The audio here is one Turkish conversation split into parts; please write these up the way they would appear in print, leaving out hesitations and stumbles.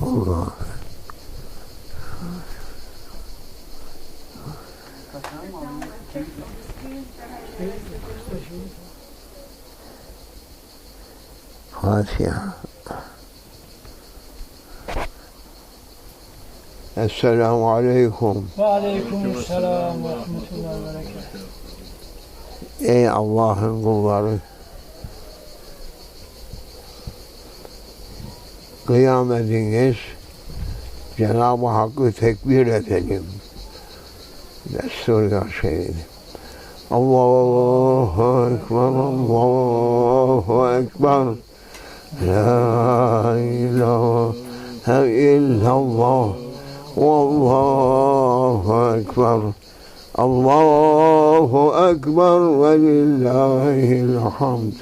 Allah. Fatiha. Esselamu aleyküm. Ve aleykümselam ve rahmetullahi ve berekatuhu. Ey Allah'ın kulları, kıyam ediniz, Cenab-ı Hakk'ı tekbir edelim. Destur-i Şerif. Allahu Ekber, Allahu Ekber. La ilahe illallah. Allahu Ekber. Allahu Ekber ve lillahil hamd.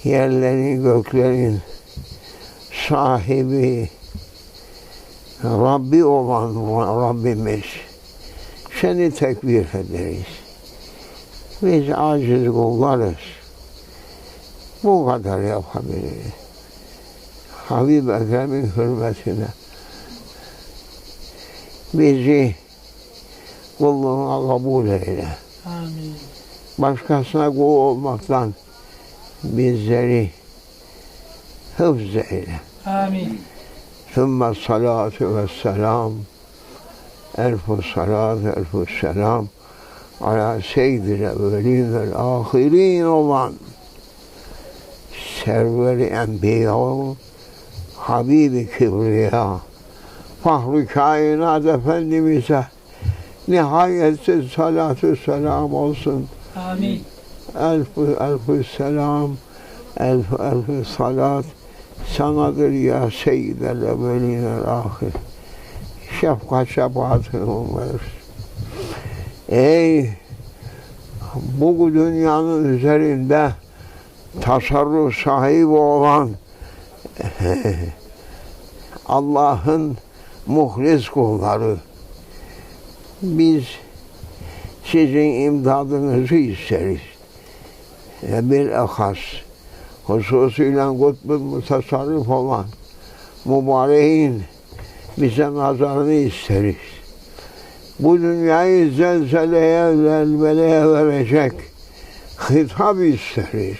Yerlerin, göklerin sahibi, Rabbi olan Rabbimiz, seni tekbir ederiz. Biz aciz kullarız. Bu kadar yapabiliriz. Habib Ekrem'in hürmetine bizi kulluğuna kabul eyle. Amin. Başkasına kul olmaktan bizleri hıfz eyle. Amin. Sümme salatu ve selam. Elfu salatu, elfu selam. Ala seyyidil evvelin vel ahirin olan server-i enbiya, Habibi Kibriya, Fahru Kainat Efendimiz'e nihayetsiz salatu selam olsun. Amin. Elfu selam, elfu salat sanadır ya seyyidel evvelinel ahir. Şefkat şefaatini umar. Ey bu dünyanın üzerinde tasarruf sahibi olan Allah'ın muhlis kulları, biz sizin imdadınızı isteriz. Bilahas hususuyla kutbu mutasarrif olan mübareğin bize nazarını isteriz. Bu dünyayı zelzeleye, zelveleye verecek hitap isteriz.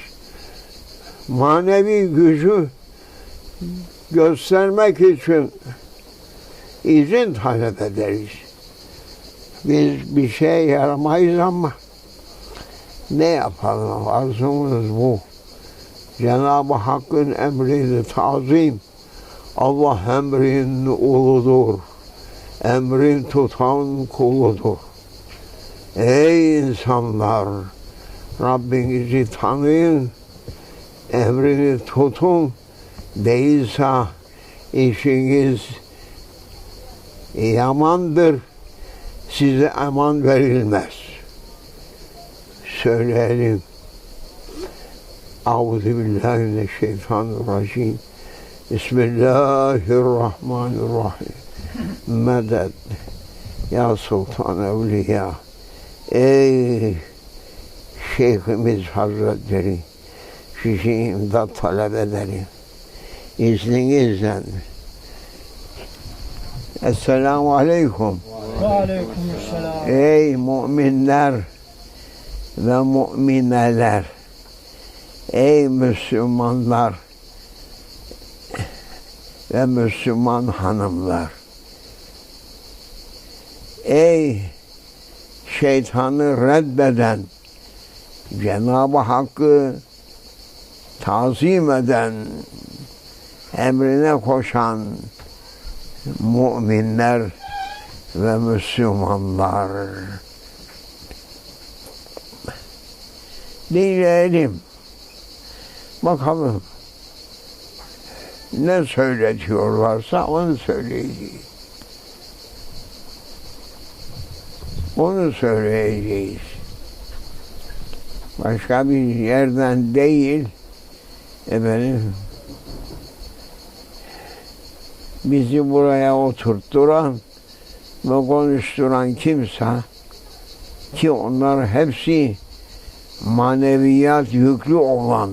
Manevi gücü göstermek için izin talep ederiz. Biz bir şey yaramayız ama ne yapalım? Arzumuz bu. Cenab-ı Hakk'ın emrini tazim. Allah emrin uludur. Emrin tutan kuludur. Ey insanlar! Rabbinizi tanıyın. Emrini tutun. Değilse işiniz yamandır. Size eman verilmez. Söyleyelim. Euzubillahimineşşeytanirracim. Bismillahirrahmanirrahim. Medet. Ya Sultan Evliya. Ey Şeyhimiz Hazretleri. Sizi imdat talep ederim. İzninizle. Esselamu Aleyküm. Ve aleykümselam. Ey müminler ve mümineler. Ey Müslümanlar ve Müslüman hanımlar. Ey şeytanı reddeden, Cenab-ı Hakk'ı tazim eden, emrine koşan müminler ve Müslümanlar. Dinleyelim. Bakalım ne söyletiyorlarsa onu söyleyeceğiz. Onu söyleyeceğiz. Başka bir yerden değil, efendim, bizi buraya oturtturan ve konuşturan kimse Ki onlar hepsi maneviyat yüklü olan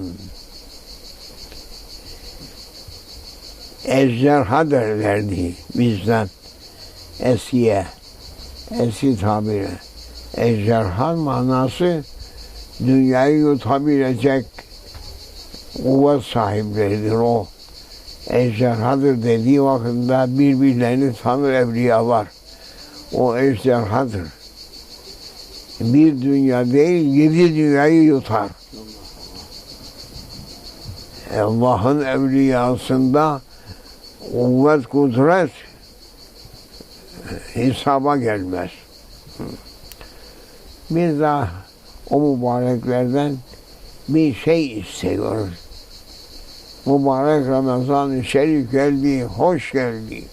ejderha derlerdi bizden eskiye, eski tabire. Ejderha manası dünyayı yutabilecek kuvvet sahipleridir o. Ejderhadır dediği vakında birbirlerini tanır evliyalar. O ejderhadır. Bir dünya değil, 7 dünyayı yutar. Allah'ın evliyasında kuvvet, kudret hesaba gelmez. Biz daha o mübareklerden bir şey istiyoruz. Mübarek Ramazan-ı Şerif geldi, hoş geldi.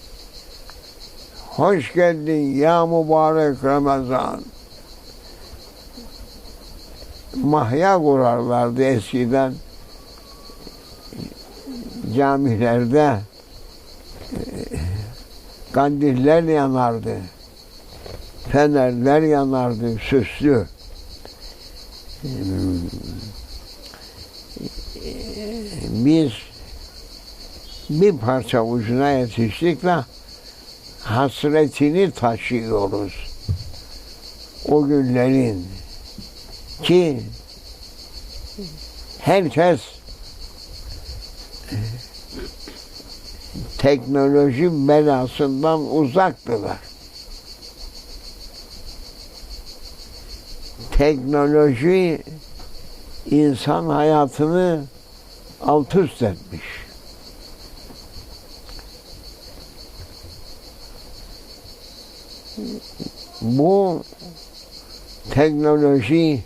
Hoş geldin ya mübarek Ramazan. Mahya kurarlardı eskiden. Camilerde kandiller yanardı. Fenerler yanardı, süslü. Biz bir parça ucuna yetiştik de hasretini taşıyoruz. O günlerin ki herkes teknoloji belasından uzaktılar. Teknoloji insan hayatını alt üst etmiş. Bu teknoloji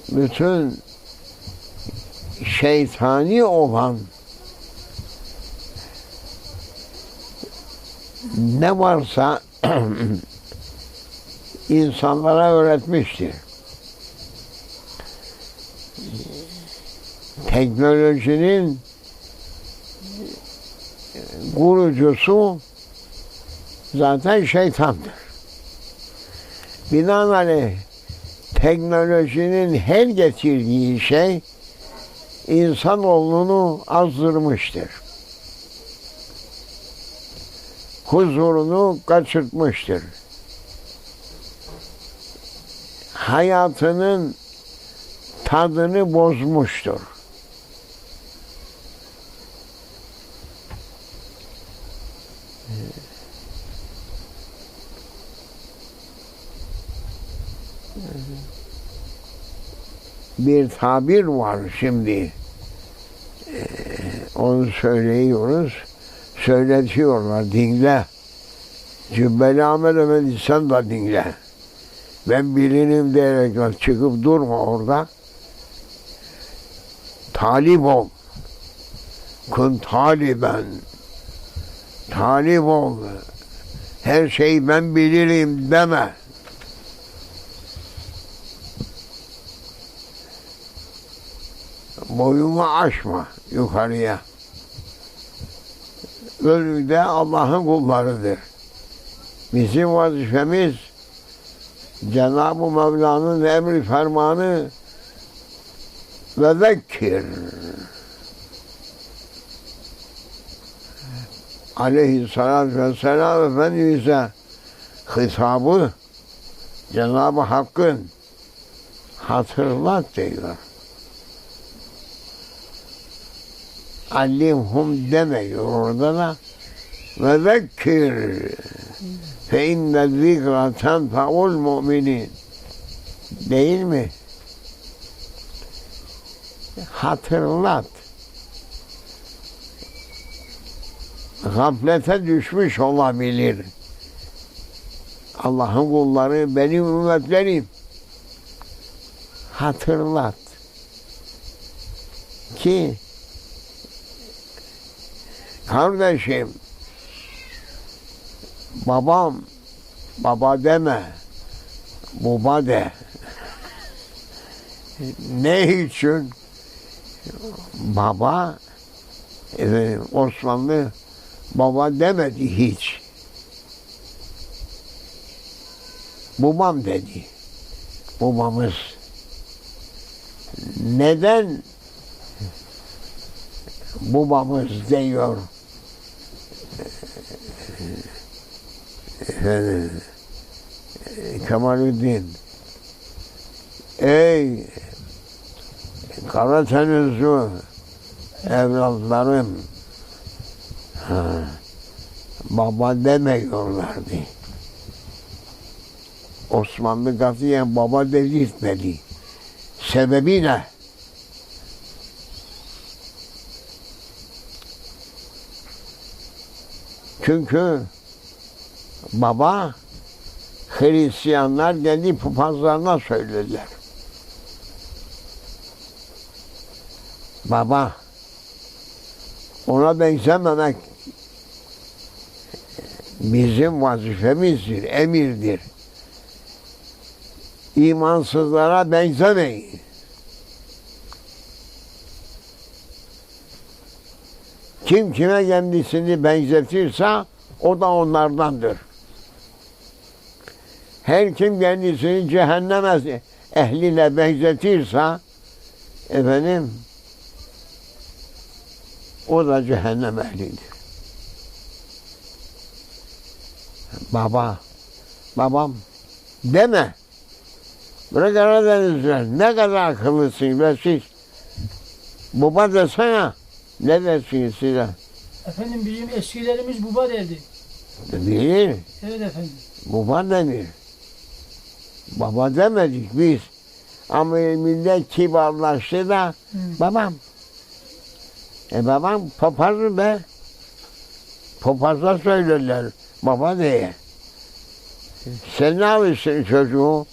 bütün şeytani olan ne varsa insanlara öğretmiştir. Teknolojinin kurucusu zaten şeytandır. Binaenaleyh teknolojinin her getirdiği şey insanoğlunu azdırmıştır. Huzurunu kaçırtmıştır. Hayatının tadını bozmuştur. Bir tabir var şimdi. Onu söylüyoruz. Söyletiyorlar. Dinle. Cübbeli Ahmet Efendi sen de dinle. Ben bilinim diyerek çıkıp durma orada. Talip ol. Kun taliben. Talip ol. Her şeyi ben bilirim deme. Boyunu aşma yukarıya. Ölü de Allah'ın kullarıdır. Bizim vazifemiz Cenab-ı Mevla'nın emri fermanı ve zekkir. Aleyhisselatü vesselam Efendimiz'e hitabı Cenab-ı Hakk'ın hatırlat diyor. Allimhum demiyor orada da ve zekkir fe inne zikra tenfa'ul mu'minin değil mi? Hatırlat. Gaflete düşmüş olabilir. Allah'ın kulları benim ümmetlerim. Hatırlat. Ki kardeşim, babam, baba deme, baba de. Ne için? Baba, Osmanlı baba demedi hiç. Babam dedi. Babamız. Neden babamız diyor? Kemalüddin. Ey Karadenizli evlatlarım, baba demiyorlardı. Osmanlı katiyen baba dedirtmedi. Sebebi ne? Çünkü baba Hristiyanlar kendi papazlarına söylediler. Baba ona benzememek bizim vazifemizdir, emirdir. İmansızlara benzemeyin. Kim kime kendisini benzetirse o da onlardandır. Her kim kendisini cehennem ehline benzetirse efendim o da cehennem ehlidir. Babam deme. Bırak Karadenizler, ne kadar akıllısın be siz. Baba desene, ne dersiniz size? Efendim bizim eskilerimiz baba derdi. Bilir, Evet efendim. baba denir. Baba demedik biz. Ama millet kibarlaştı da babam. Babam papaz be. Papazla söylerler baba diye. Sen ne alışsın çocuğu?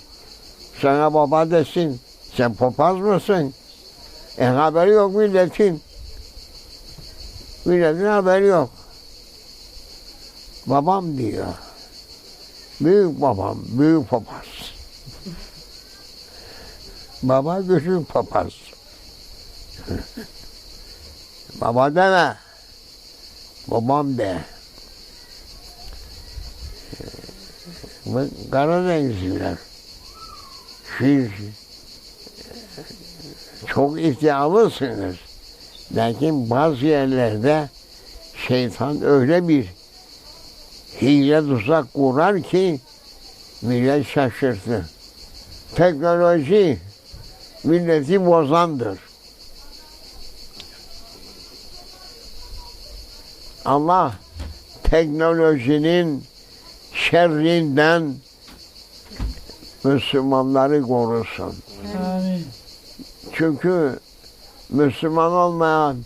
Sana baba desin. Sen papaz mısın? Haberi yok milletin. Milletin haberi yok. Babam diyor. Büyük babam, büyük papaz. Baba küçük papaz. Baba deme. Babam de. Karadenizliler. Siz çok iddialısınız. Lakin bazı yerlerde şeytan öyle bir hile tuzak kurar ki millet şaşırtır. Teknoloji milleti bozandır. Allah teknolojinin şerrinden Müslümanları korusun. Amin. Çünkü Müslüman olmayan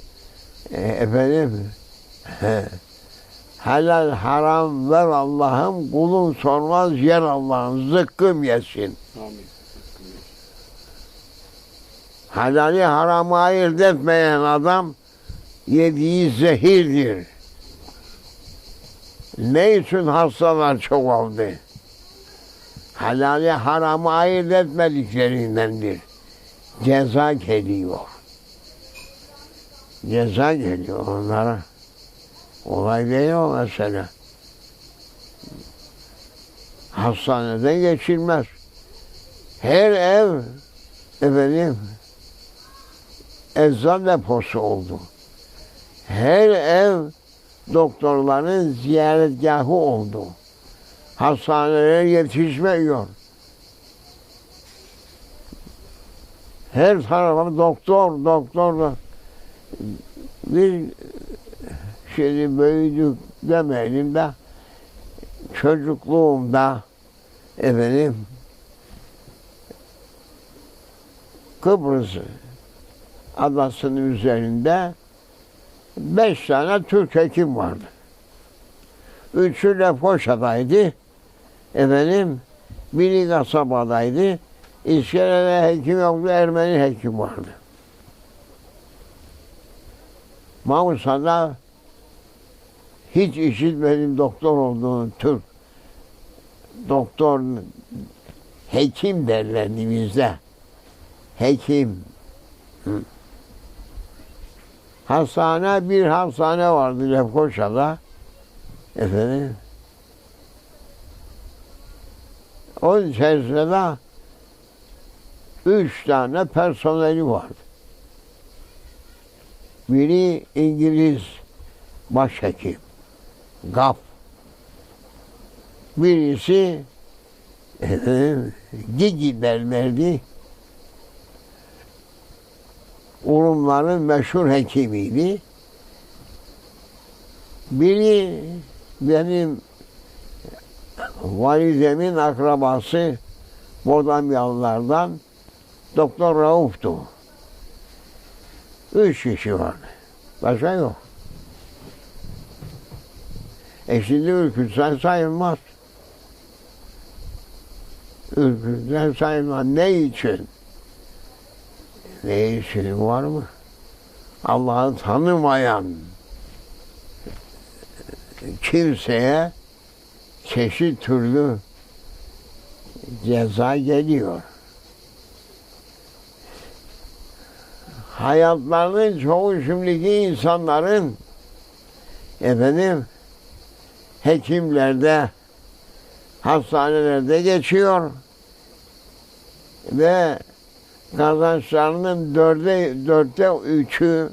helal haram ver Allah'ım, kulun sormaz yer Allah'ım, zıkkım yesin. Amin. Helali haramı ayırt etmeyen adam yediği zehirdir. Ne için hastalar çoğaldı? Helali haramı ayırt etmediklerindendir. Ceza geliyor. Ceza geliyor onlara. Olay değil o mesele. Hastaneden geçilmez. Her ev eczan deposu oldu. Her ev doktorların ziyaretgahı oldu. Hastaneler yetişmiyor. Her tarafa doktor. Bir şimdi büyüdük demeyelim de çocukluğumda Kıbrıs adasının üzerinde 5 tane Türk hekim vardı. 3'ü Lefkoşa'daydı. Biri kasabadaydı. İskele'de hekim yoktu, Ermeni hekim vardı. Manisa'da hiç işitmedim doktor olduğunu, Türk. Doktor, hekim derlerdi bizde. Hekim. Bir hastane vardı Lefkoşa'da. Onun içerisinde de 3 tane personeli vardı. Biri İngiliz başhekim, Gaf. Birisi Gigi derlerdi. Urumların meşhur hekimiydi. Biri benim validemin akrabası Bodamyalılardan Doktor Rauf'tu. 3 kişi vardı. Başka yok. Şimdi ürkütsen sayılmaz. Ürkütsen sayılmaz. Ne için? Ne için var mı? Allah'ı tanımayan kimseye çeşit türlü ceza geliyor. Hayatlarının çoğu şimdiki insanların hekimlerde, hastanelerde geçiyor ve kazançlarının dörtte üçü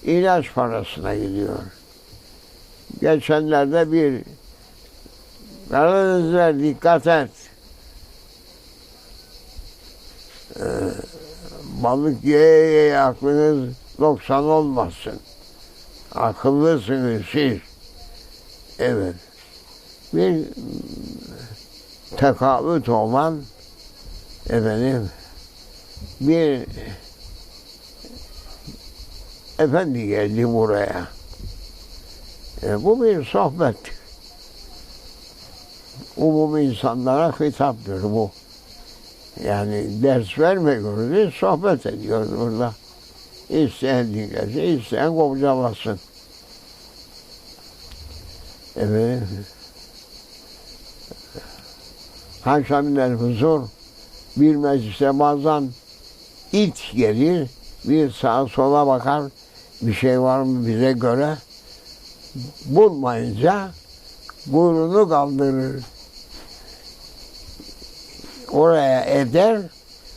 ilaç parasına gidiyor. Geçenlerde bir Karadenizler dikkat et. Balık ye aklınız 90 olmasın. Akıllısınız siz. Evet. Bir tekavüt olan bir efendi geldi buraya. Bu bir sohbet. Umumi insanlara hitaptır bu. Yani ders vermiyoruz, biz sohbet ediyoruz burada. İsteyen dinlesin, isteyen kopcalasın. Evet. Haşa minel huzur, bir meclise bazen it gelir, bir sağa sola bakar, bir şey var mı bize göre, bulmayınca burnunu kaldırır. Oraya eder,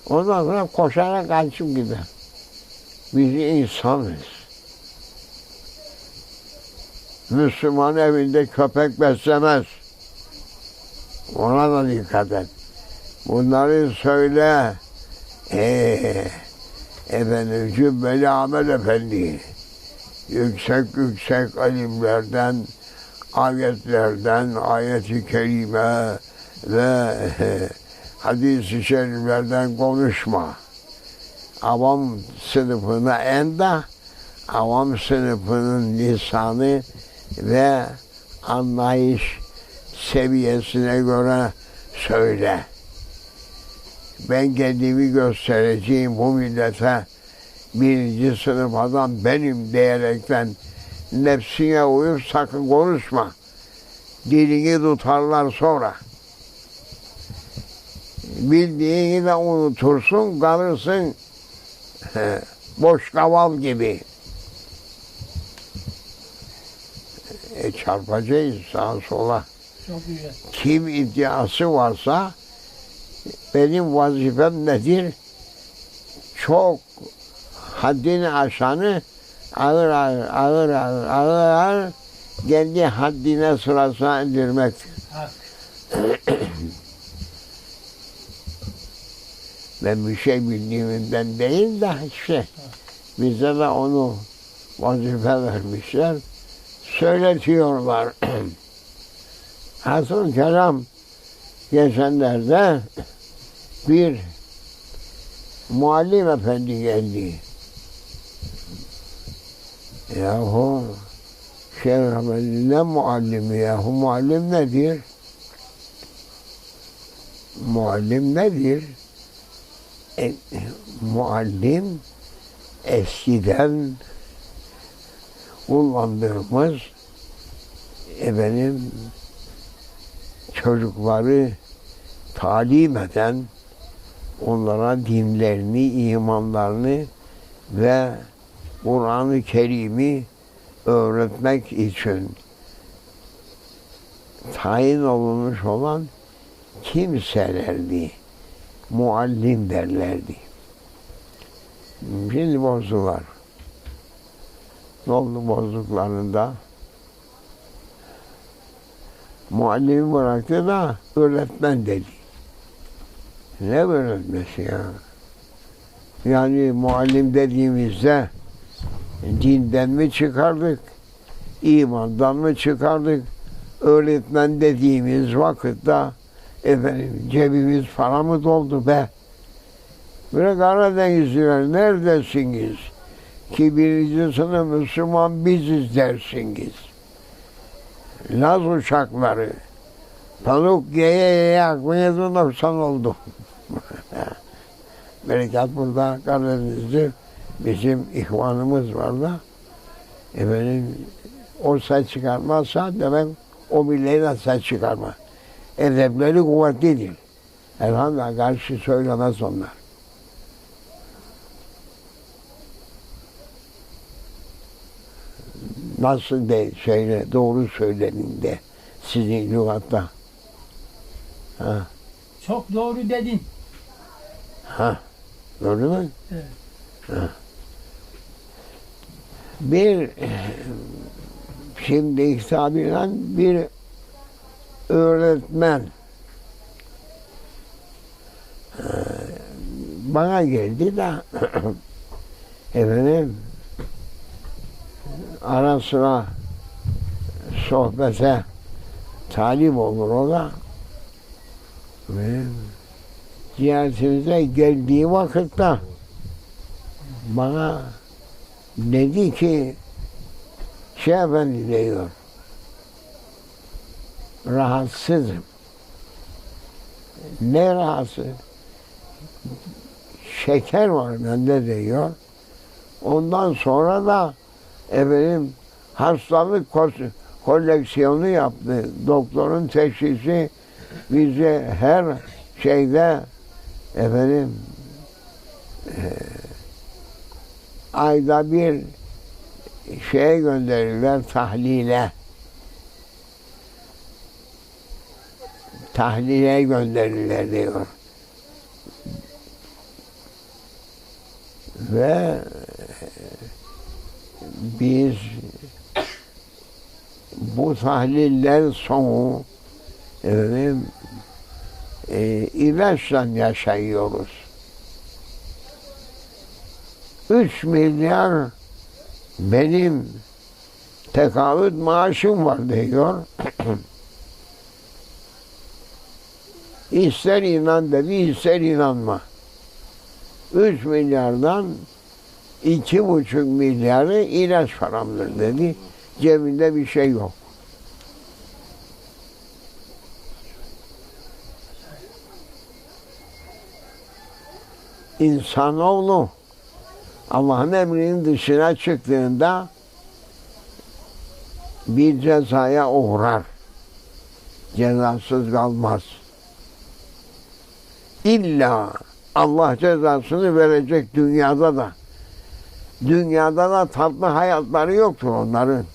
ondan sonra koşarak kaçıp gider. Biz insanız. Müslüman evinde köpek beslemez. Ona da dikkat et. Bunları söyle. Cübbeli Ahmet Efendi. Yüksek alimlerden, ayetlerden, ayet-i kerime ve hadis-i şeriflerden konuşma. Avam sınıfına avam sınıfının lisanı ve anlayış seviyesine göre söyle. Ben kendimi göstereceğim bu millete, birinci sınıf adam benim diyerekten nefsine uyup sakın konuşma. Dilini tutarlar sonra. Bildiğini de unutursun, kalırsın boş kaval gibi. Çarpacağız sağa sola. Çok güzel. Kim iddiası varsa benim vazifem nedir? Çok haddini aşanı ağır kendi haddine sırasına indirmektir. Ben bir şey bildiğimden değil de işte bize de onu vazife vermişler. Söyletiyorlar. Hasıl kelam geçenlerde bir muallim efendi geldi. Yahu Şeyh Ahmet'in ne muallimi yahu? Muallim nedir? Muallim nedir? Muallim eskiden kullandığımız çocukları talim eden, onlara dinlerini, imanlarını ve Kur'an-ı Kerim'i öğretmek için tayin olunmuş olan kimselerdi. Muallim derlerdi. Şimdi bozdular. Ne oldu bozduklarında? Muallimi bıraktı da öğretmen dedi. Ne öğretmesi ya? Yani muallim dediğimizde dinden mi çıkardık? İmandan mı çıkardık? Öğretmen dediğimiz vakitte efendim cebimiz para mı doldu be? Böyle Karadenizliler neredesiniz? Ki birinci sınıf Müslüman biziz dersiniz. Laz uçakları. Tavuk yeye yeye aklına 90 oldu. Berekat burada Karadeniz'de bizim ihvanımız var da efendim o ses çıkarmazsa demek o millete ses çıkarma. Edepleri kuvvetlidir. Elhamdülillah karşı söylemez onlar. Nasıl de söyle, doğru söylenin de sizin lügatta. Ha. Çok doğru dedin. Ha. Gördün mü? Evet. Ha. Bir şimdi tabirle bir öğretmen bana geldi de efendim ara sıra sohbete talip olur o da ve ziyaretimize geldiği vakitte bana dedi ki Şeyh Efendi diyor rahatsızım. Ne rahatsız? Şeker var bende diyor. Ondan sonra da efendim hastalık koleksiyonu yaptı. Doktorun teşhisi bize her şeyde efendim ayda bir şeye gönderirler tahlile. Tahlile gönderirler diyor. Ve biz bu tahliller sonu efendim ilaçla yaşıyoruz. 3 milyar benim tekavüt maaşım var diyor. İster inan dedi, ister inanma. 3 milyardan 2,5 milyarı ilaç paramdır dedi. Cebinde bir şey yok. İnsanoğlu Allah'ın emrinin dışına çıktığında bir cezaya uğrar. Cezasız kalmaz. İlla Allah cezasını verecek dünyada da. Dünyada da tatlı hayatları yoktur onların.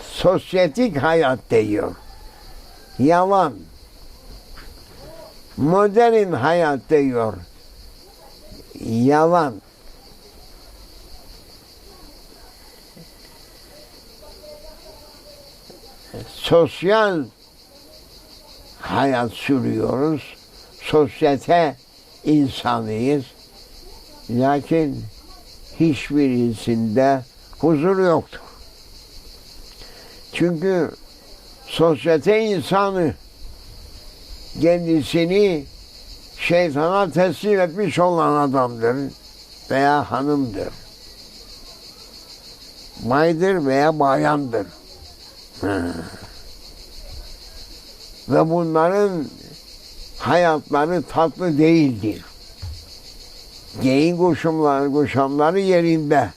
Sosyetik hayat diyor. Yalan. Modern hayat diyor. Yalan. Sosyal hayat sürüyoruz. Sosyete insanıyız. Lakin hiçbirisinde huzur yoktur. Çünkü sosyete insanı kendisini şeytana teslim etmiş olan adamdır veya hanımdır. Baydır veya bayandır. Ve bunların hayatları tatlı değildir. Giyin kuşamları yerinde.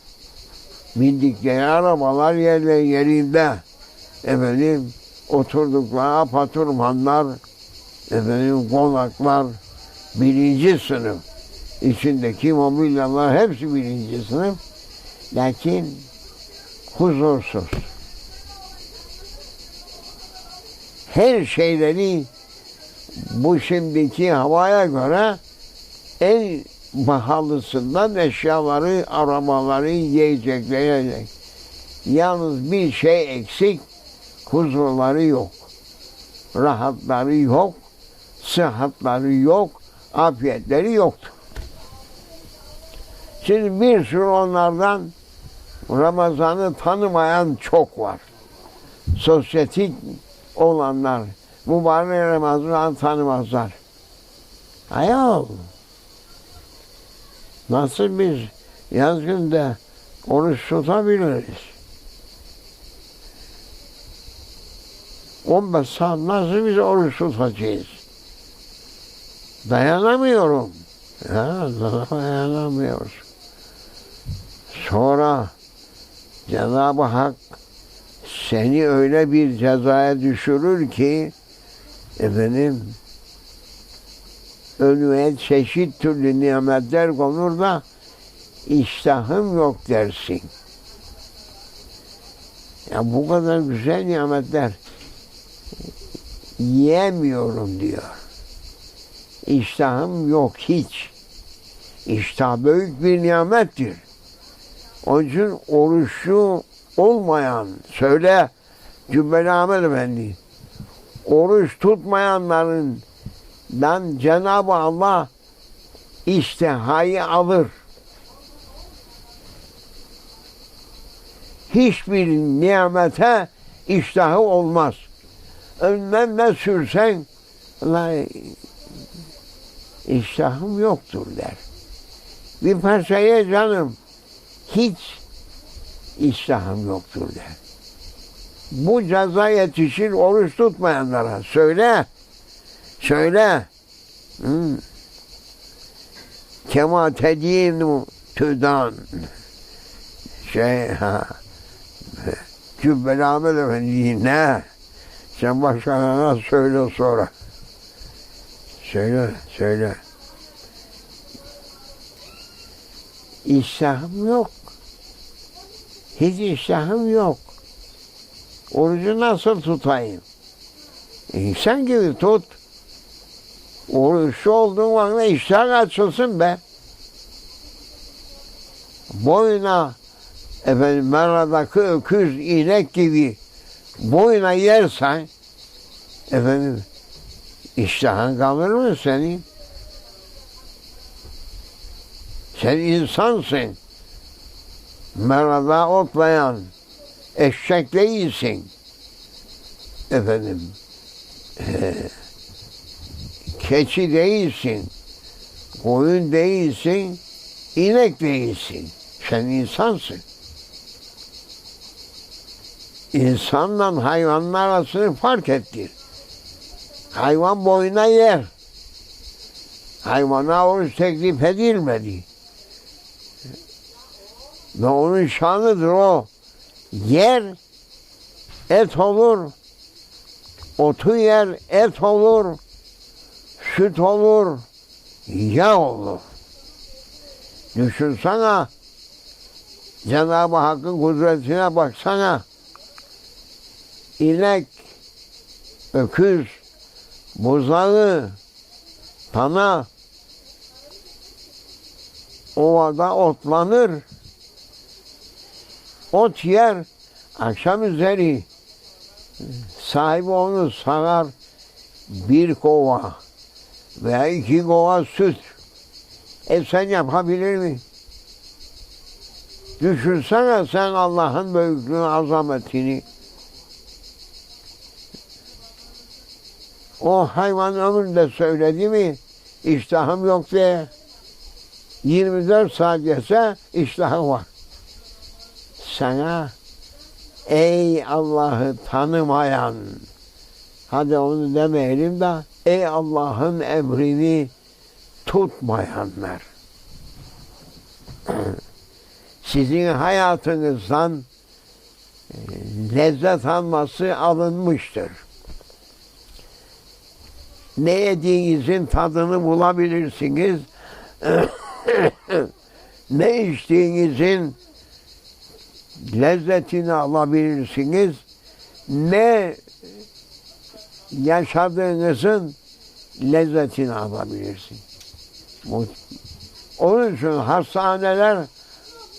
Bindikleri arabalar yerinde. Efendim oturdukları apartmanlar, efendim konaklar, birinci sınıf. İçindeki mobilyalar hepsi birinci sınıf. Lakin huzursuz. her şeyleri bu şimdiki havaya göre en pahalısından eşyaları, arabaları, yiyecekleri. Yalnız bir şey eksik, huzurları yok. Rahatları yok, sıhhatları yok, afiyetleri yoktu. Şimdi bir sürü onlardan Ramazan'ı tanımayan çok var. Sosyetik olanlar mübarek Ramazan'ı tanımazlar. Ayol, nasıl biz yaz günde oruç tutabiliriz? 15 saat nasıl biz oruç tutacağız? Dayanamıyorum. Ya, dayanamıyoruz. Sonra Cenab-ı Hak seni öyle bir cezaya düşürür ki önüne çeşit türlü nimetler konur da iştahım yok dersin. Ya bu kadar güzel nimetler yiyemiyorum diyor. İştahım yok hiç. İştah büyük bir nimettir. Onun için oruçlu olmayan, söyle Cübbeli Ahmet Efendi, oruç tutmayanlarından Cenab-ı Allah iştihayı alır. Hiçbir nimete iştahı olmaz. Önünden ne sürsen iştahım yoktur der. Bir parçaya canım hiç iştahım yoktur der. Bu ceza yetişir oruç tutmayanlara. Söyle. Kema tedinu tüdan. Cübbeli Ahmet Efendi ne? Sen başkalarına söyle sonra. Söyle. İştahım yok. Hiç iştahım yok. Orucu nasıl tutayım? İnsan gibi tut. Oruçlu olduğun vakit iştah açılsın be. Boyuna meradaki öküz, inek gibi boyuna yersen iştahın kalır mı senin? Sen insansın. Merada otlayan eşek değilsin. Keçi değilsin. Koyun değilsin. İnek değilsin. Sen insansın. İnsanla hayvanın arasını fark ettir. Hayvan boyuna yer. Hayvana oruç teklif edilmedi. Ve onun şanıdır o. Yer, et olur. Otu yer, et olur. Süt olur. Yağ olur. Düşünsene. Cenab-ı Hakk'ın kudretine baksana. İnek, öküz, buzağı, tana ovada otlanır. Ot yer, akşam üzeri sahibi onu sağar, bir kova veya 2 kova süt. Sen yapabilir mi? Düşünsene sen Allah'ın büyüklüğünü, azametini. O hayvan ömründe söyledi mi? İştahım yok diye. 24 saat yese iştahı var. Sana ey Allah'ı tanımayan, hadi onu demeyelim de, ey Allah'ın emrini tutmayanlar. Sizin hayatınızdan lezzet alması alınmıştır. Ne yediğinizin tadını bulabilirsiniz. Ne içtiğinizin lezzetini alabilirsiniz. Ne yaşadığınızın lezzetini alabilirsin. Onun için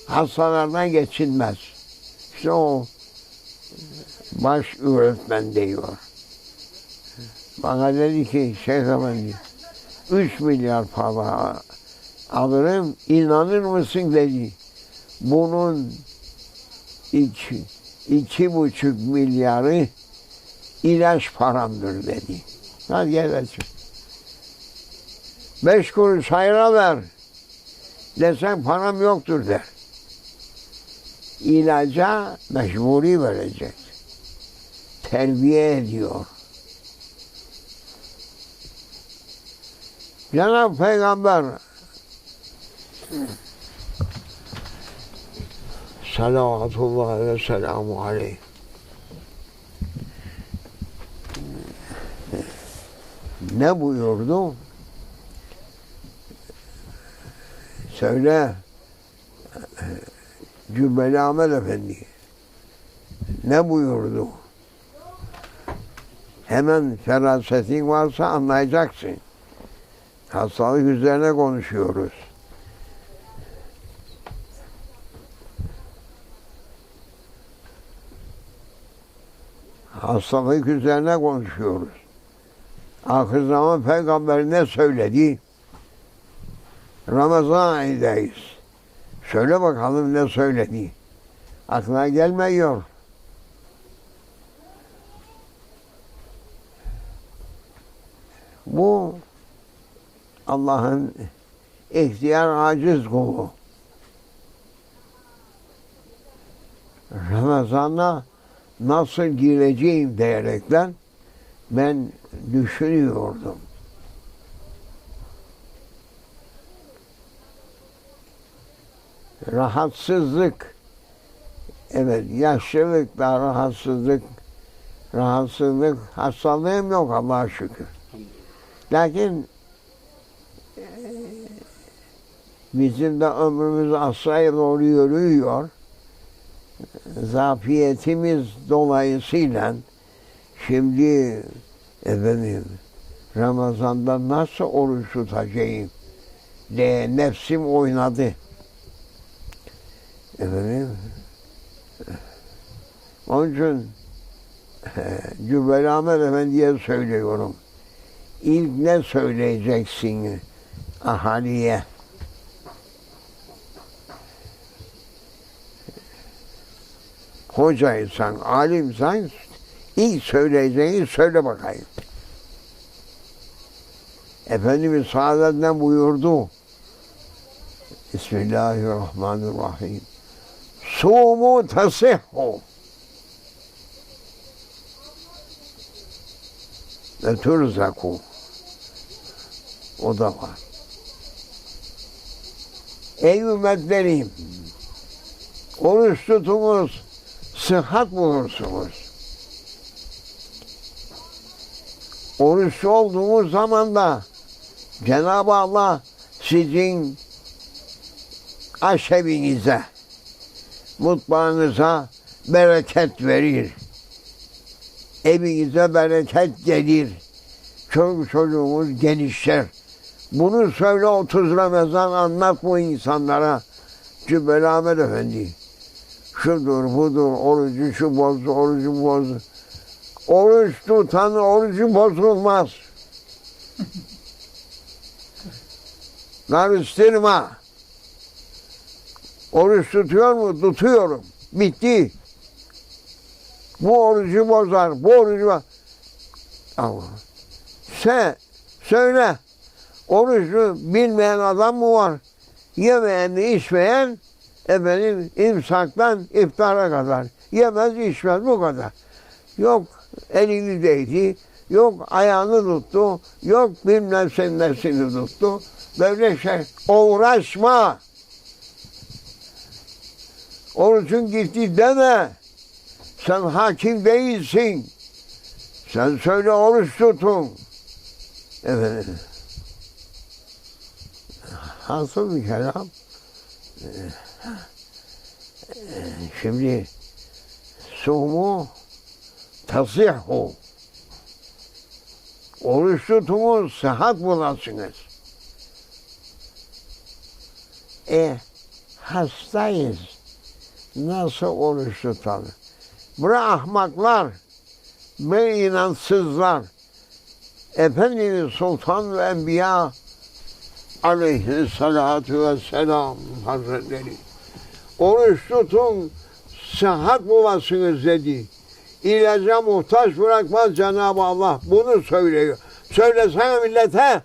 hastalardan geçilmez. İşte o baş öğretmen diyor. Bana dedi ki Şeyh Efendi 3 milyar para alırım, inanır mısın dedi. Bunun 2,5 milyarı ilaç paramdır dedi. Hadi gel 5 kuruş hayra ver. Desen param yoktur der. İlaca mecburi verecek. Terbiye ediyor. Cenab-ı Peygamber salavatullah ve selamu aleyh ne buyurdu? Söyle Cübbeli Ahmet Efendi ne buyurdu? Hemen ferasetin varsa anlayacaksın. Hastalık üzerine konuşuyoruz. Hastalık üzerine konuşuyoruz. Ahir zaman Peygamber ne söyledi? Ramazan ayındayız. Söyle bakalım ne söyledi? Aklına gelmiyor. Bu Allah'ın ihtiyar aciz kulu. Ramazan'a nasıl gireceğim diyerekten ben düşünüyordum. Rahatsızlık, evet yaşlılıkla rahatsızlık, hastalığım yok Allah'a şükür. Lakin bizim de ömrümüz asraya doğru yürüyor. Zafiyetimiz dolayısıyla şimdi Ramazan'da nasıl oruç tutacağım diye nefsim oynadı. Onun için Cübbeli Ahmet Efendi'ye söylüyorum. İlk ne söyleyeceksin ahaliye? Hocaysan, alimsen ilk söyleyeceğini söyle bakayım. Efendimiz Saadet'ten buyurdu. Bismillahirrahmanirrahim. Sumu tasihhu ve turzaku. O da var. Ey ümmetlerim, oruç tutunuz, sıhhat bulursunuz. Oruçlu olduğunuz zaman da Cenab-ı Allah sizin aşevinize, mutfağınıza bereket verir. Evinize bereket gelir. Çoluk çocuğumuz gelişir. Bunu söyle 30 Ramazan anlat bu insanlara. Cübbeli Ahmet Efendi. Şudur budur, orucu şu bozdu, orucu bozdu. Oruç tutan orucu bozulmaz. Karıştırma. Oruç tutuyor mu? Tutuyorum. Bitti. Bu orucu bozar, bu orucu bozar. Allah. Sen söyle. Orucu bilmeyen adam mı var? Yemeyen, içmeyen imsaktan iftara kadar. Yemez, içmez bu kadar. Yok elini değdi, yok ayağını tuttu, yok bilmem sen nesini tuttu. Böyle şey. Uğraşma. Orucun gitti deme. Sen hakim değilsin. Sen söyle oruç tutun. Evet. Hasıl bir kelam. Şimdi sumu tasihhu Oruç tutunuz, sıhhat bulasınız. Hastayız. Nasıl oruç tutalım? Bura ahmaklar, bu inançsızlar. Efendimiz Sultan ve Enbiya aleyhissalatu vesselam Hazretleri oruç tutun, sıhhat bulasınız dedi. İlaca muhtaç bırakmaz Cenab-ı Allah. Bunu söylüyor. Söylesene millete.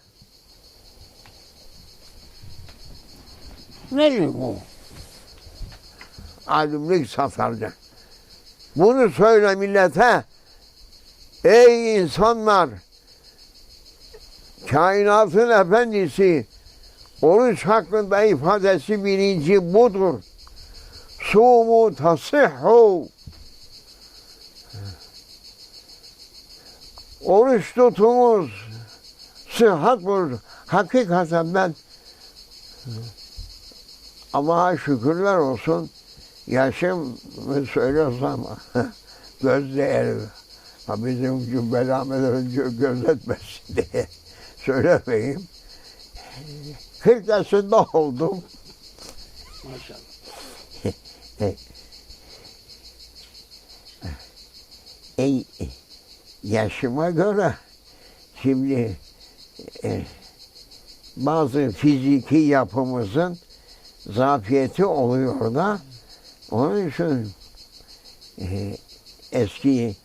Ne bu? Alimlik sataracak. Bunu söyle millete. Ey insanlar! Kainatın efendisi oruç hakkında ifadesi birinci budur. Sumu tasihhu. Oruç tutunuz, sıhhat bulur. Hakikaten ben Allah'a şükürler olsun, yaşım söylüyorsam göz değeri. Bizim Cübbeli Ahmet önce gözetmesin diye söylemeyeyim. 40 yaşında oldum. Maşallah. Yaşıma göre şimdi bazı fiziki yapımızın zafiyeti oluyor da onun için eski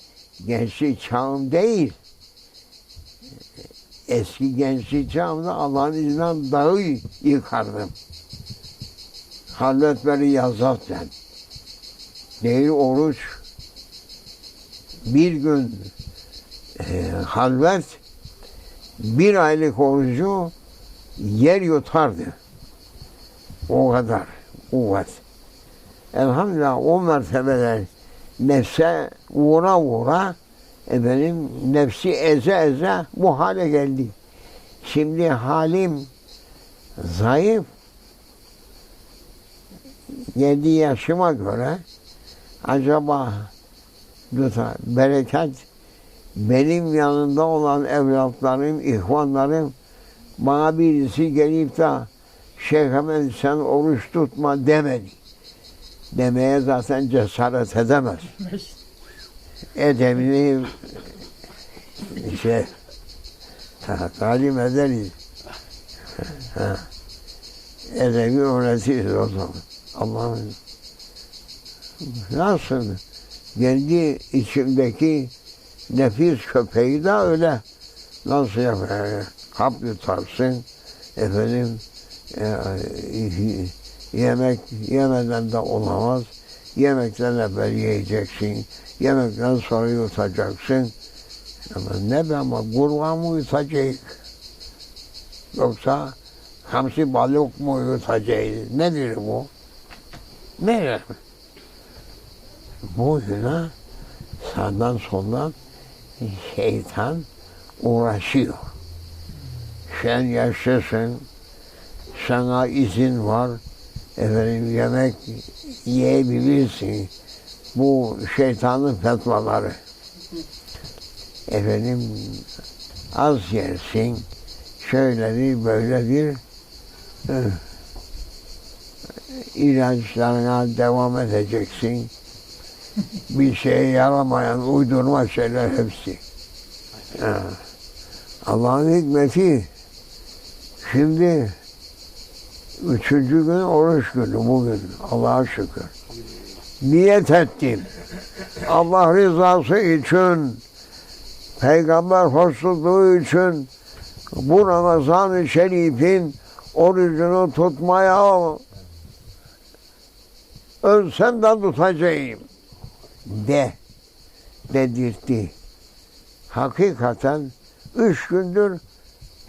gençlik çağım değil, eski gençlik çağımda Allah'ın izniyle dağı yıkardım. Halvetleri yazarken değil oruç, bir gün halvet, bir aylık orucu yer yutardı. O kadar kuvvet. Elhamdülillah o mertebeler nefse vura nefsi eze bu hale geldi. Şimdi halim zayıf. 7 yaşıma göre acaba bereket benim yanında olan evlatlarım, ihvanlarım bana birisi gelip de Şeyh Efendi sen oruç tutma demedi. Demeye zaten cesaret edemez. Edemini talim ederiz. Edebi öğretiriz o zaman. Allah'ın nasıl kendi içimdeki nefis köpeği de öyle nasıl yapar? Kap yutarsın efendim yemek yemeden de olamaz. Yemekten evvel yiyeceksin. Yemekten sonra yutacaksın. Ama kurbağa mı yutacağız? Yoksa hamsi balık mı yutacağız? Nedir bu? Ne? Bu yüzden sağdan soldan şeytan uğraşıyor. Sen yaşlısın, sana izin var, efendim yemek yiyebilirsin. Bu şeytanın fetvaları. Efendim az yersin, şöyledir, böyledir. İlaçlarına devam edeceksin. Bir şeye yaramayan uydurma şeyler hepsi. Allah'ın hikmeti. Şimdi 3. gün oruç günü bugün. Allah'a şükür. Niyet ettim. Allah rızası için, Peygamber hoşnutluğu için bu Ramazan-ı Şerif'in orucunu tutmaya ölsem de tutacağım dedirtti. Hakikaten 3 gündür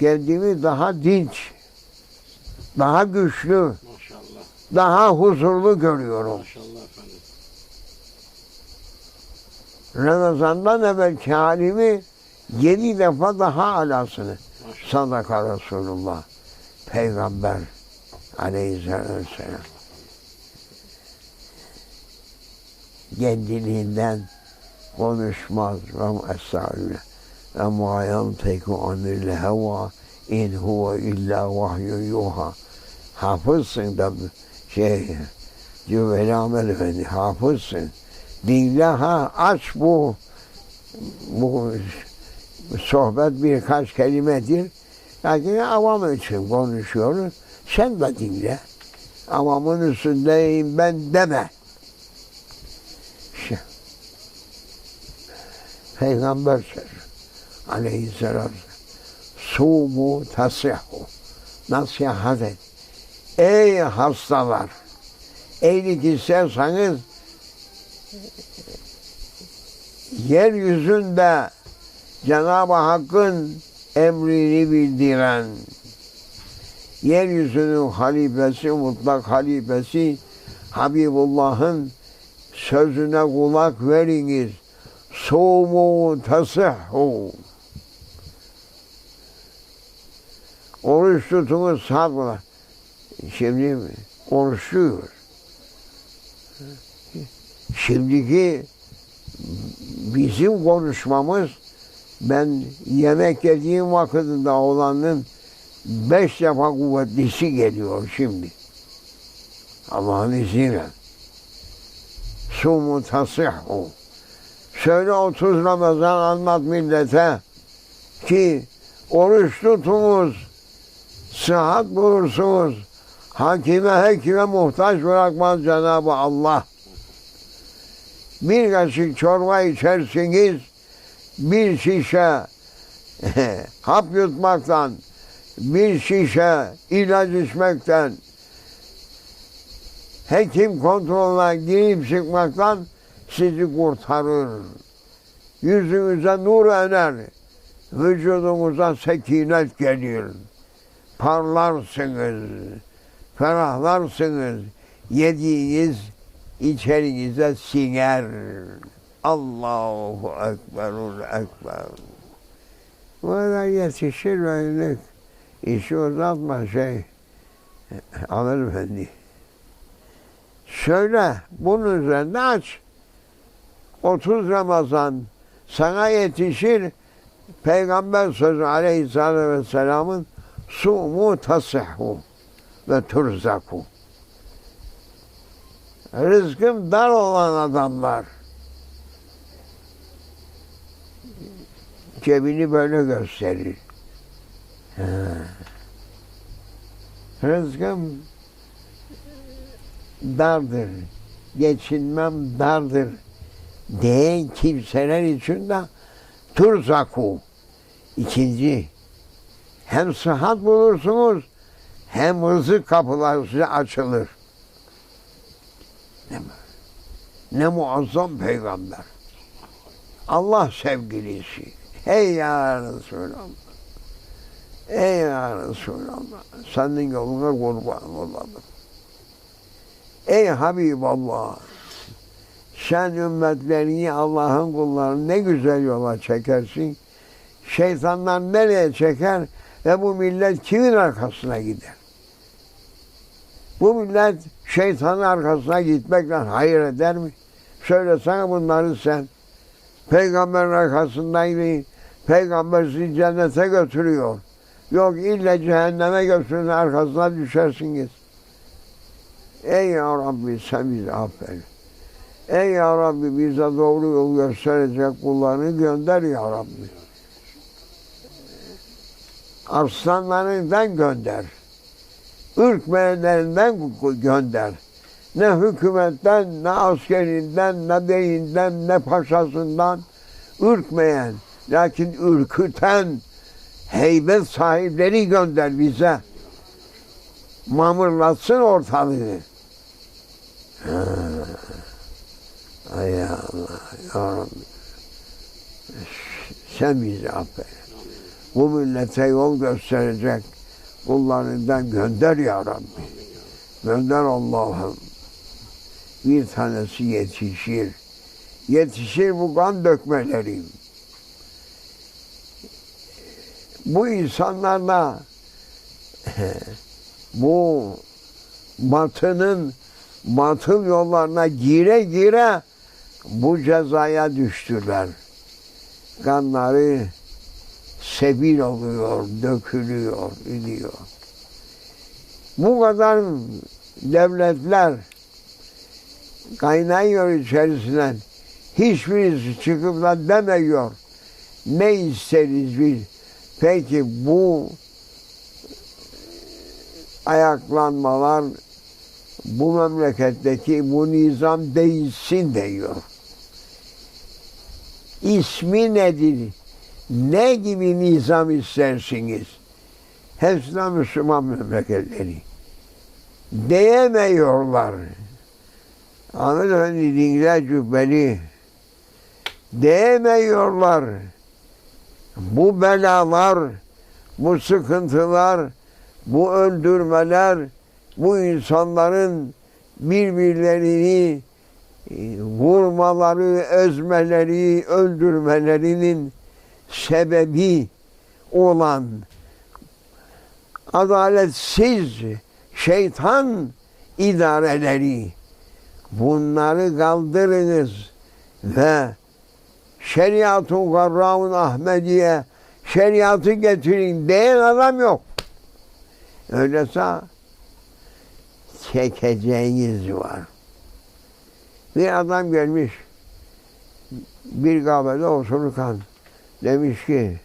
kendimi daha dinç, daha güçlü, Maşallah. daha huzurlu görüyorum. Maşallah efendim. Ramazan'dan evvelki halimi 7 defa daha alasını Maşallah. sadaka Resulullah, Peygamber aleyhisselam. Kendiliğinden konuşmaz. Estağfirullah. Ama yanteku anil heva in huve illa vahyun yuha. Hafızsın da diyor Veli Ahmet Efendi, hafızsın. Dinle ha, aç bu sohbet birkaç kelimedir. Lakin avam için konuşuyoruz. Sen de dinle. Avamın üstündeyim ben deme. Peygamber sözü aleyhisselam sumu tasihhu, nasihat et. Ey hastalar, iyilik isterseniz yeryüzünde Cenab-ı Hakk'ın emrini bildiren, yeryüzünün halifesi, mutlak halifesi Habibullah'ın sözüne kulak veriniz. Sumu tasihhu. Oruç tutunuz, sabırla. Şimdi konuşuyor. Şimdiki bizim konuşmamız, ben yemek yediğim vakitinde olanın 5 defa kuvvetlisi geliyor şimdi. Allah'ın izniyle. Sumu tasihhu. Şöyle 30 Ramazan anlat millete ki oruç tutunuz, sıhhat bulursunuz, hekime muhtaç bırakmaz Cenab-ı Allah. Bir kaşık çorba içersiniz, bir şişe hap yutmaktan, bir şişe ilaç içmekten, hekim kontrolüne girip çıkmaktan sizi kurtarır. Yüzünüze nur ener, vücudunuza sekinet gelir. Parlarsınız, ferahlarsınız, yediğiniz içerinize siner. Allahu Ekberul Ekber. Böyle yetişir böylelik. İşi uzatma Ahmet Efendi. Söyle, bunun üzerinde aç. 30 Ramazan sana yetişir. Peygamber sözü aleyhisselatü vesselamın sumu tasihhu ve turzaku. Rızkım dar olan adamlar cebini böyle gösterir. Rızkım dardır, geçinmem dardır diyen kimseler için de turzaku. İkinci, hem sıhhat bulursunuz, hem rızık kapıları size açılır. Ne muazzam peygamber. Allah sevgilisi. Ey ya Resulallah. Ey ya Resulallah. Senin yoluna kurban olalım. Ey Habiballah. Sen ümmetlerini, Allah'ın kullarını ne güzel yola çekersin. Şeytanlar nereye çeker ve bu millet kimin arkasına gider? Bu millet şeytanın arkasına gitmekle hayır eder mi? Söylesene bunları sen. Peygamberin arkasındaydın. Peygamber sizi cennete götürüyor. Yok illa cehenneme götürün, arkasına düşersiniz. Ey ya Rabbi sen bizi affet. Ey ya Rabbi bize doğru yol gösterecek kullarını gönder ya Rabbi. Arslanlarından gönder. Ürkmeyenlerinden gönder. Ne hükümetten, ne askerinden, ne beyinden, ne paşasından ürkmeyen, lakin ürküten heybet sahipleri gönder bize. Mamırlatsın ortalığı. Ay Allah, ya Rabbi. Sen bizi affet. Bu millete yol gösterecek kullarından gönder ya Rabbi. Gönder Allah'ım. Bir tanesi yetişir. Yetişir bu kan dökmelerim. Bu insanlarla bu batıl yollarına gire gire bu cezaya düştüler. Kanları sebil oluyor, dökülüyor, gidiyor. Bu kadar devletler kaynıyor içerisinden. Hiçbirisi çıkıp da demiyor. Ne isteriz biz? Peki bu ayaklanmalar, bu memleketteki bu nizam değişsin diyor. İsmi nedir? Ne gibi nizam istersiniz? Hepsi de Müslüman memleketleri. Diyemiyorlar. Ahmet Efendi dinler cübbeli. Diyemiyorlar. Bu belalar, bu sıkıntılar, bu öldürmeler, bu insanların birbirlerini vurmaları, ezmeleri, öldürmelerinin sebebi olan adaletsiz şeytan idareleri, bunları kaldırınız ve şeriat-ı garra-ı Ahmediye şeriatı getirin diyen adam yok. Öyleyse çekeceğiniz var. Bir adam gelmiş bir kahvede otururken demiş ki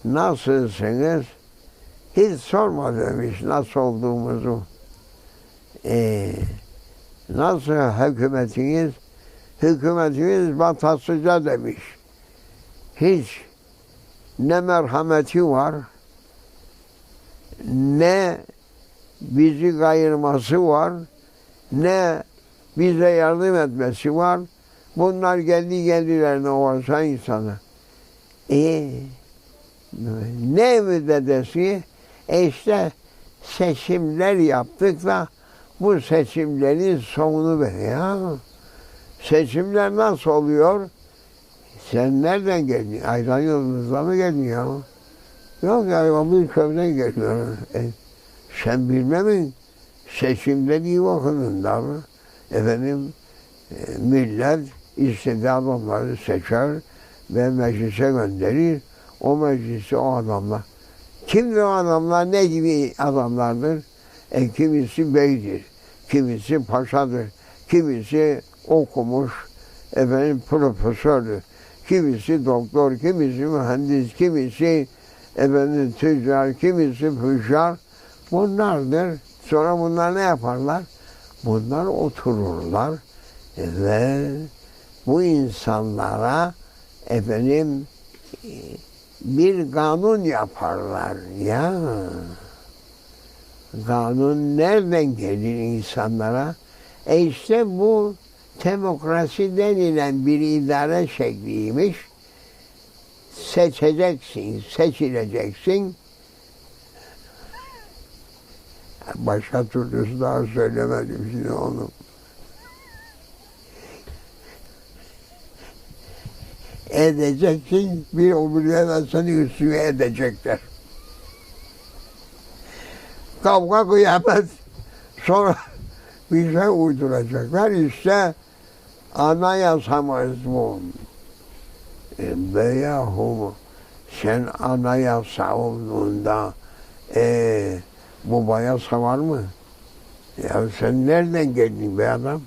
nasılsınız? Hiç sorma demiş nasıl olduğumuzu. Nasıl hükümetiniz? Hükümetimiz batasıca demiş. Hiç ne merhameti var, ne bizi kayırması var, ne bize yardım etmesi var. Bunlar kendi kendilerine olsa insana. Ne müddetesi? İşte seçimler yaptık da bu seçimlerin sonunu ver ya. Seçimler nasıl oluyor? Sen nereden geldin? Aydan Yıldız'la mı geldin ya? Yok ya, bir köyden geliyor. Sen bilmemin seçimde iyi okudun da mı? Efendim, millet istediği adamları seçer ve meclise gönderir. O meclisi o adamlar. Kimdir o adamlar? Ne gibi adamlardır? Kimisi beydir, kimisi paşadır, kimisi okumuş, efendim profesördür, kimisi doktor, kimisi mühendis, kimisi efendim tüccar, kimisi füccar. Bunlardır. Sonra bunlar ne yaparlar? Bunlar otururlar ve bu insanlara efendim bir kanun yaparlar ya. Kanun nereden gelir insanlara? İşte bu demokrasi denilen bir idare şekliymiş. Seçeceksin, seçileceksin. Başka türlüsü daha söylemedim şimdi onu. Edeceksin, bir öbürlerine seni üstüne edecekler. Kavga kıyamet, sonra bir şey uyduracaklar. İşte anayasamız bu. Yahu sen anayasa olduğunda bu yasa var mı? Ya sen nereden geldin be adam?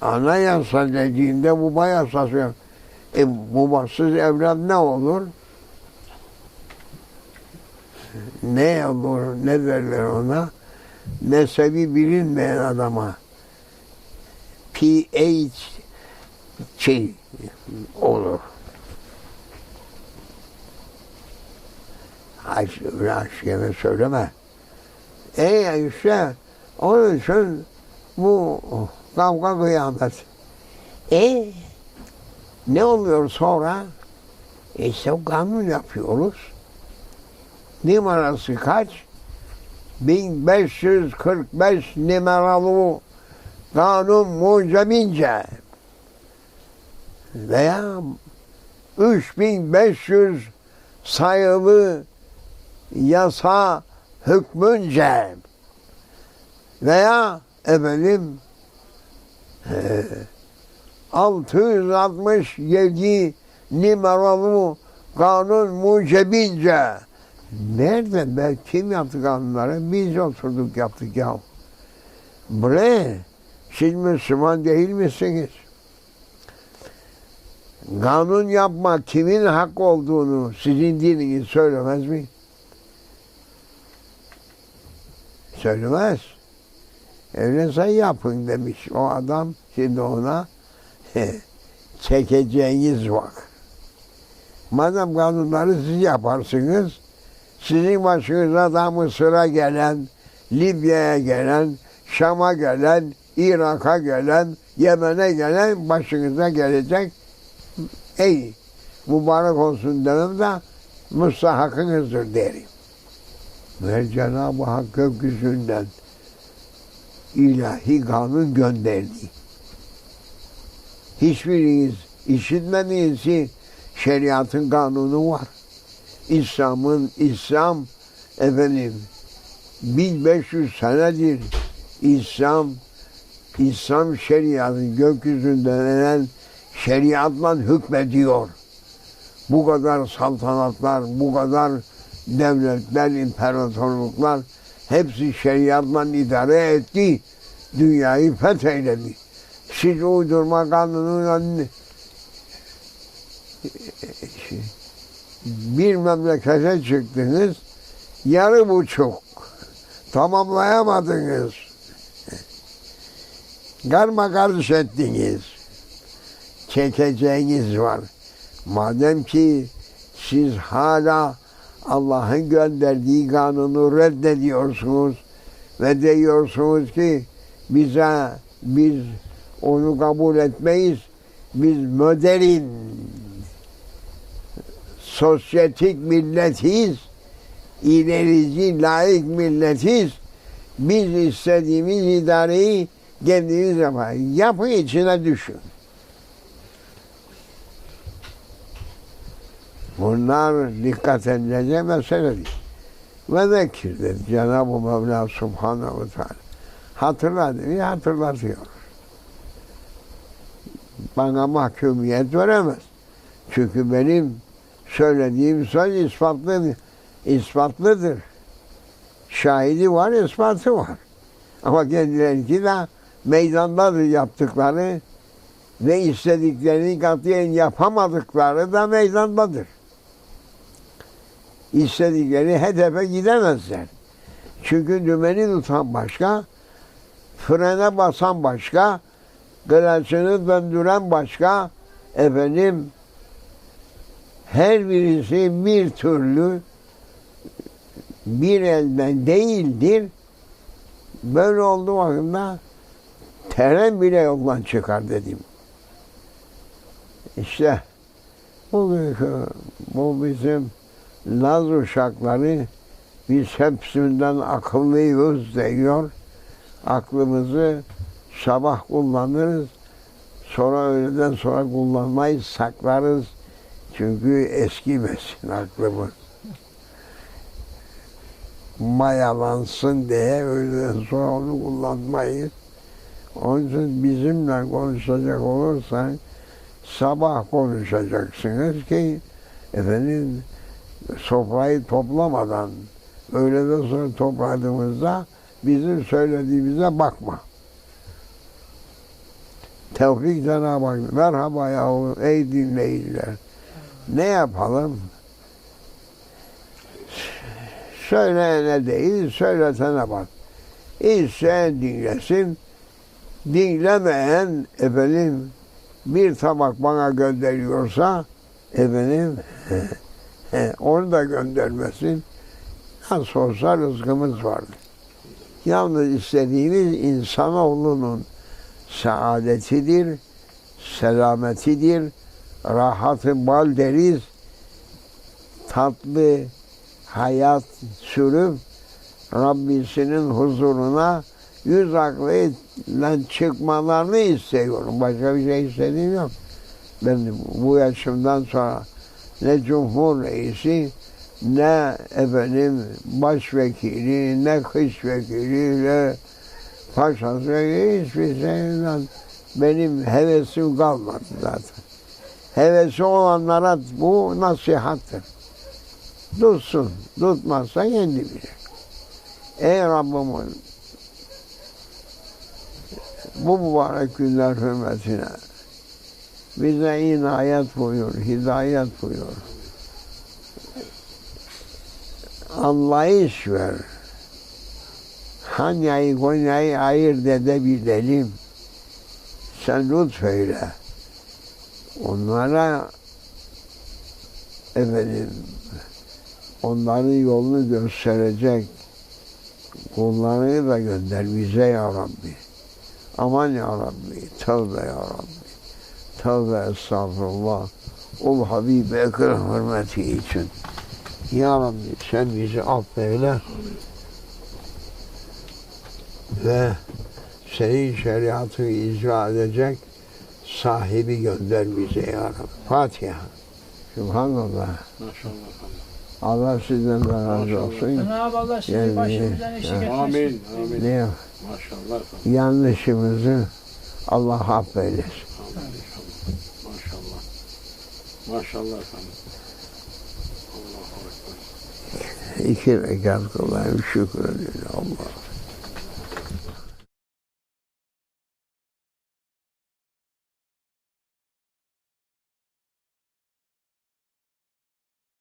Anayasa dediğinde bu yasası yok. Babasız evlat ne olur? Ne olur, ne derler ona? Nesebi bilinmeyen adama PH olur. Aşkeme söyleme. İşte onun için bu kavga kıyamet. Ne oluyor sonra? İşte kanun yapıyoruz. Numarası kaç? 1545 numaralı kanun mucibince veya 3500 sayılı yasa hükmünce veya efendim 667 numaralı kanun mucibince. Nerede be? Kim yaptı kanunları? Biz oturduk yaptık ya. Bre, siz Müslüman değil misiniz? Kanun yapmak kimin hak olduğunu sizin dininiz söylemez mi? Söylemez. Öyleyse yapın demiş o adam. Şimdi ona çekeceğiniz var. Madem kanunları siz yaparsınız, sizin başınıza da Mısır'a gelen, Libya'ya gelen, Şam'a gelen, Irak'a gelen, Yemen'e gelen başınıza gelecek. Ey mübarek olsun demem de müstahakınızdır derim. Ve Cenab-ı Hak gökyüzünden ilahi kanun gönderdi. Hiçbiriniz işitmediniz ki şeriatın kanunu var. İslam efendim 1500 senedir İslam şeriatı gökyüzünden inen şeriatla hükmediyor. Bu kadar saltanatlar, bu kadar devletler, imparatorluklar hepsi şeriatla idare etti. Dünyayı fetheyledi. Siz uydurma kanunuyla bir memlekete çıktınız, yarı buçuk tamamlayamadınız. Karma karış ettiniz. Çekeceğiniz var. Madem ki siz hala Allah'ın gönderdiği kanunu reddediyorsunuz ve diyorsunuz ki biz onu kabul etmeyiz. Biz modern sosyetik milletiz, ilerici, laik milletiz. Biz istediğimiz idareyi kendimiz yaparız. Yapın, içine düşün. Bunlar dikkat edilecek mesele değil. Ve zekir dedi Cenab-ı Mevla Subhanahu ve Teala. Hatırla dedi, hatırlatıyor. Bana mahkumiyet veremez. Çünkü benim söylediğim söz ispatlıdır. Şahidi var, ispatı var. Ama kendilerinki de meydandadır yaptıkları ve istediklerini katiyen yapamadıkları da meydandadır. İstedikleri hedefe gidemezler. Çünkü dümeni tutan başka, frene basan başka, kıraçını döndüren başka, efendim her birisi bir türlü bir elden değildir. Böyle olduğu vakında tren bile yoldan çıkar dedim. İşte bu bizim Laz uşakları biz hepsinden akıllıyız diyor. Aklımızı sabah kullanırız. Sonra öğleden sonra kullanmayız, saklarız. Çünkü eskimesin aklımız. Mayalansın diye öğleden sonra onu kullanmayız. Onun için bizimle konuşacak olursan sabah konuşacaksınız ki efendim sofrayı toplamadan öğleden sonra topladığımızda bizim söylediğimize bakma. Tevfik Cenab-ı Hak. Merhaba yahu ey dinleyiciler. Ne yapalım? Söyleyene değil, söyletene bak. İsteyen dinlesin, dinlemeyen efendim bir tabak bana gönderiyorsa efendim onu da göndermesin. Nasıl olsa rızkımız vardır. Yalnız istediğimiz insanoğlunun saadetidir, selametidir, rahat-ı bal deriz, tatlı hayat sürüp Rabbisinin huzuruna yüz aklıyla çıkmalarını istiyorum. Başka bir şey istediğim yok. Ben bu yaşımdan sonra ne Cumhur Reisi, ne efendim başvekili, ne kışvekili, ne paşası, hiçbir şeyden benim hevesim kalmadı zaten. Hevesi olanlara bu nasihattır. Tutsun, tutmazsa kendi bilir. Ey Rabbimin, bu mübarek günler hürmetine bize inayet buyur, hidayet buyur. Anlayış ver. Hanya'yı Konya'yı ayırt edebilelim. Sen lütfeyle. Onlara onların yolunu gösterecek kullarını da gönder bize ya Rabbi. Aman ya Rabbi, tövbe ya Rabbi. Tövbe estağfurullah. Ol Habib-i Ekrem hürmeti için. Ya Rabbi sen bizi affeyle ve senin şeriatı icra edecek sahibi gönder bize ya Rabbi. Fatiha. Subhanallah. Maşallah. Allah sizden de razı olsun. Cenab-ı Allah sizi Yani, başımızdan eksik etmesin. Amin. Amin. Ne Maşallah. yanlışımızı Allah affeylesin. Maşallah. Maşallah efendim. Allahu Ekber. 2 rekat kılayım şükür ediyor Allah.